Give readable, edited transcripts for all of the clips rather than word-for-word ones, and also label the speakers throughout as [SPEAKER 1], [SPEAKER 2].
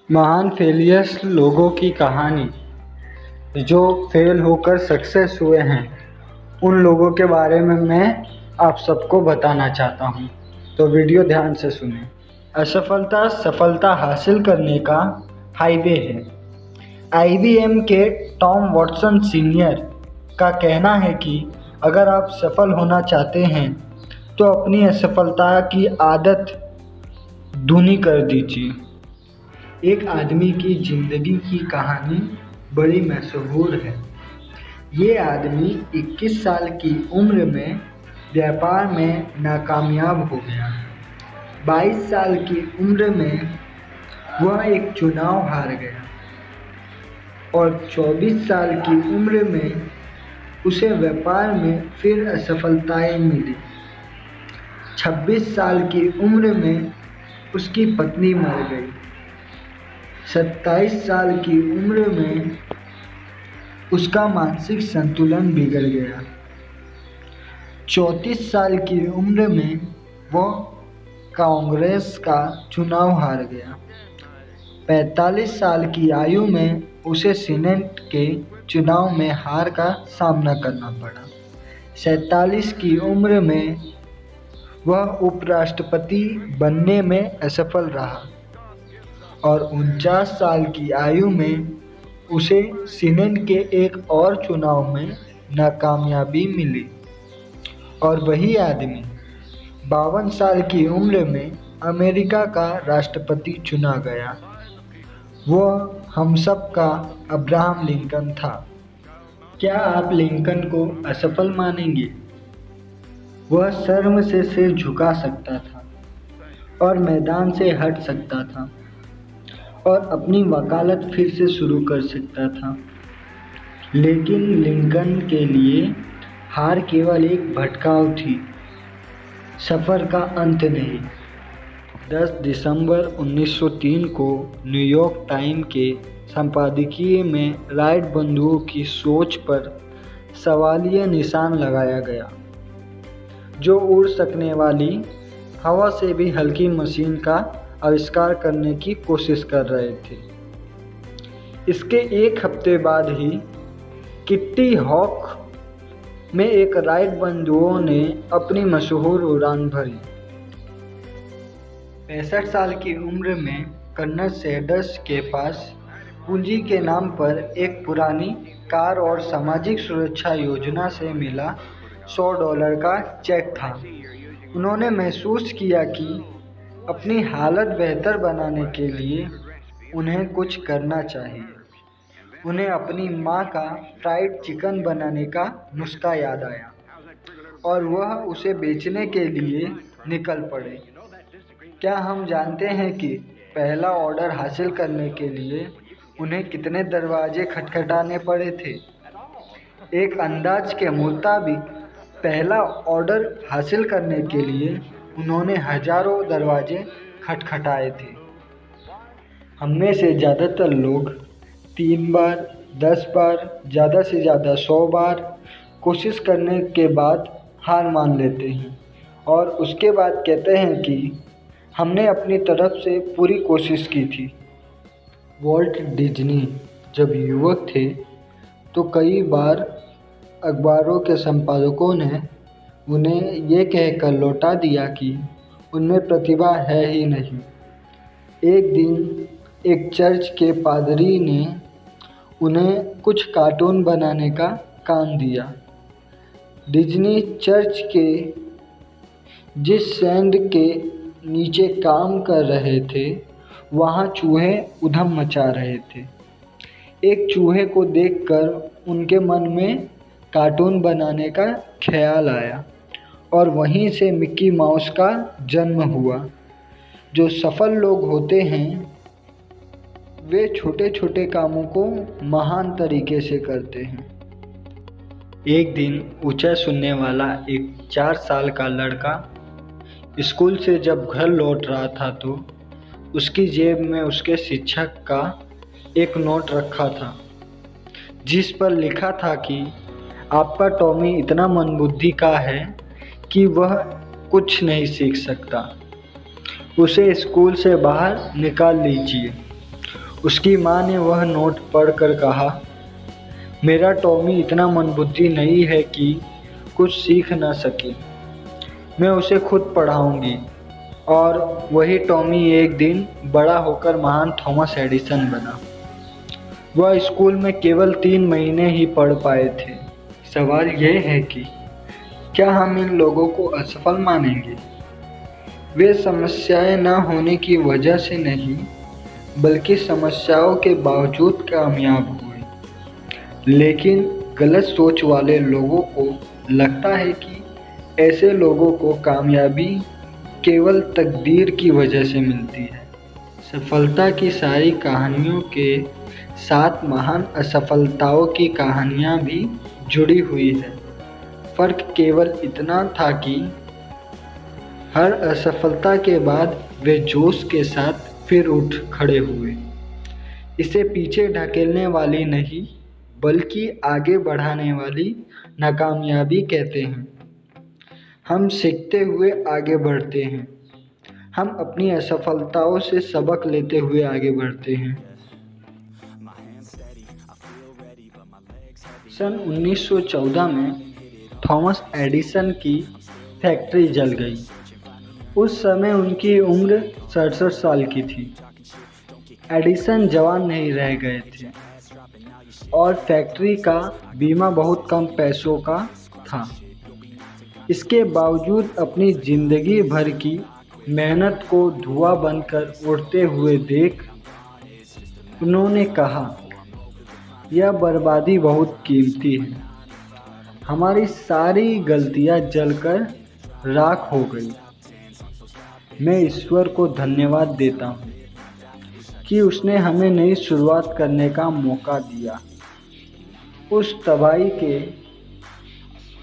[SPEAKER 1] महान फेलियर्स लोगों की कहानी जो फेल होकर सक्सेस हुए हैं, उन लोगों के बारे में मैं आप सबको बताना चाहता हूँ। तो वीडियो ध्यान से सुनें। असफलता सफलता हासिल करने का हाईवे है। IBM के टॉम वॉटसन सीनियर का कहना है कि अगर आप सफल होना चाहते हैं तो अपनी असफलता की आदत धूनी कर दीजिए। एक आदमी की ज़िंदगी की कहानी बड़ी मशहूर है। ये आदमी 21 साल की उम्र में व्यापार में नाकामयाब हो गया। 22 साल की उम्र में वह एक चुनाव हार गया और 24 साल की उम्र में उसे व्यापार में फिर असफलताएं मिली। 26 साल की उम्र में उसकी पत्नी मर गई। 27 साल की उम्र में उसका मानसिक संतुलन बिगड़ गया। 34 साल की उम्र में वह कांग्रेस का चुनाव हार गया। 45 साल की आयु में उसे सीनेट के चुनाव में हार का सामना करना पड़ा। 47 की उम्र में वह उपराष्ट्रपति बनने में असफल रहा और 49 साल की आयु में उसे सीनेट के एक और चुनाव में नाकामयाबी मिली। और वही आदमी 52 साल की उम्र में अमेरिका का राष्ट्रपति चुना गया। वह हम सब का अब्राहम लिंकन था। क्या आप लिंकन को असफल मानेंगे? वह शर्म से सिर झुका सकता था और मैदान से हट सकता था और अपनी वकालत फिर से शुरू कर सकता था। लेकिन लिंकन के लिए हार केवल एक भटकाव थी, सफ़र का अंत नहीं। 10 दिसंबर 1903 को न्यूयॉर्क टाइम के संपादकीय में राइट बंधुओं की सोच पर सवालिया निशान लगाया गया, जो उड़ सकने वाली हवा से भी हल्की मशीन का आविष्कार करने की कोशिश कर रहे थे। इसके एक हफ्ते बाद ही किट्टी हॉक में एक राइट बंधुओं ने अपनी मशहूर उड़ान भरी। 65 साल की उम्र में कर्नल सैंडर्स के पास पूंजी के नाम पर एक पुरानी कार और सामाजिक सुरक्षा योजना से मिला $100 का चेक था। उन्होंने महसूस किया कि अपनी हालत बेहतर बनाने के लिए उन्हें कुछ करना चाहिए। उन्हें अपनी माँ का फ्राइड चिकन बनाने का नुस्खा याद आया और वह उसे बेचने के लिए निकल पड़े। क्या हम जानते हैं कि पहला ऑर्डर हासिल करने के लिए उन्हें कितने दरवाजे खटखटाने पड़े थे? एक अंदाज के मुताबिक पहला ऑर्डर हासिल करने के लिए उन्होंने हजारों दरवाजे खटखटाए थे। हममें से ज़्यादातर लोग 3 बार, 10 बार, ज़्यादा से ज़्यादा 100 बार कोशिश करने के बाद हार मान लेते हैं और उसके बाद कहते हैं कि हमने अपनी तरफ से पूरी कोशिश की थी। वॉल्ट डिज्नी जब युवक थे तो कई बार अखबारों के संपादकों ने उन्हें ये कहकर लौटा दिया कि उनमें प्रतिभा है ही नहीं। एक दिन एक चर्च के पादरी ने उन्हें कुछ कार्टून बनाने का काम दिया। डिज्नी चर्च के जिस सैंड के नीचे काम कर रहे थे, वहाँ चूहे उधम मचा रहे थे। एक चूहे को देखकर उनके मन में कार्टून बनाने का ख्याल आया और वहीं से मिक्की माउस का जन्म हुआ। जो सफल लोग होते हैं वे छोटे छोटे कामों को महान तरीके से करते हैं। एक दिन ऊंचा सुनने वाला एक 4 साल का लड़का स्कूल से जब घर लौट रहा था तो उसकी जेब में उसके शिक्षक का एक नोट रखा था, जिस पर लिखा था कि आपका टॉमी इतना मंदबुद्धि का है कि वह कुछ नहीं सीख सकता, उसे स्कूल से बाहर निकाल लीजिए। उसकी माँ ने वह नोट पढ़कर कहा, मेरा टॉमी इतना मंदबुद्धि नहीं है कि कुछ सीख न सके। मैं उसे खुद पढ़ाऊंगी। और वही टॉमी एक दिन बड़ा होकर महान थॉमस एडिसन बना। वह स्कूल में केवल 3 महीने ही पढ़ पाए थे। सवाल यह है कि क्या हम इन लोगों को असफल मानेंगे? वे समस्याएं न होने की वजह से नहीं, बल्कि समस्याओं के बावजूद कामयाब हुए। लेकिन गलत सोच वाले लोगों को लगता है कि ऐसे लोगों को कामयाबी केवल तकदीर की वजह से मिलती है। सफलता की सारी कहानियों के साथ महान असफलताओं की कहानियाँ भी जुड़ी हुई है। फ़र्क केवल इतना था कि हर असफलता के बाद वे जोश के साथ फिर उठ खड़े हुए। इसे पीछे ढकेलने वाली नहीं, बल्कि आगे बढ़ाने वाली नाकामयाबी कहते हैं। हम सीखते हुए आगे बढ़ते हैं। हम अपनी असफलताओं से सबक लेते हुए आगे बढ़ते हैं। सन 1914 में थॉमस एडिसन की फैक्ट्री जल गई। उस समय उनकी उम्र 67 साल की थी। एडिसन जवान नहीं रह गए थे और फैक्ट्री का बीमा बहुत कम पैसों का था। इसके बावजूद अपनी जिंदगी भर की मेहनत को धुआं बनकर उड़ते हुए देख उन्होंने कहा, यह बर्बादी बहुत कीमती है। हमारी सारी गलतियां जलकर राख हो गई। मैं ईश्वर को धन्यवाद देता हूँ कि उसने हमें नई शुरुआत करने का मौका दिया। उस तबाही के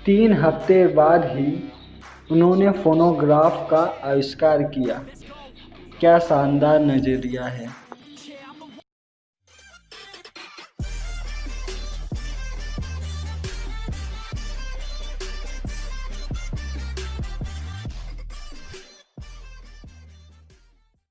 [SPEAKER 1] 3 हफ्ते बाद ही उन्होंने फोनोग्राफ का आविष्कार किया। क्या शानदार नज़रिया है।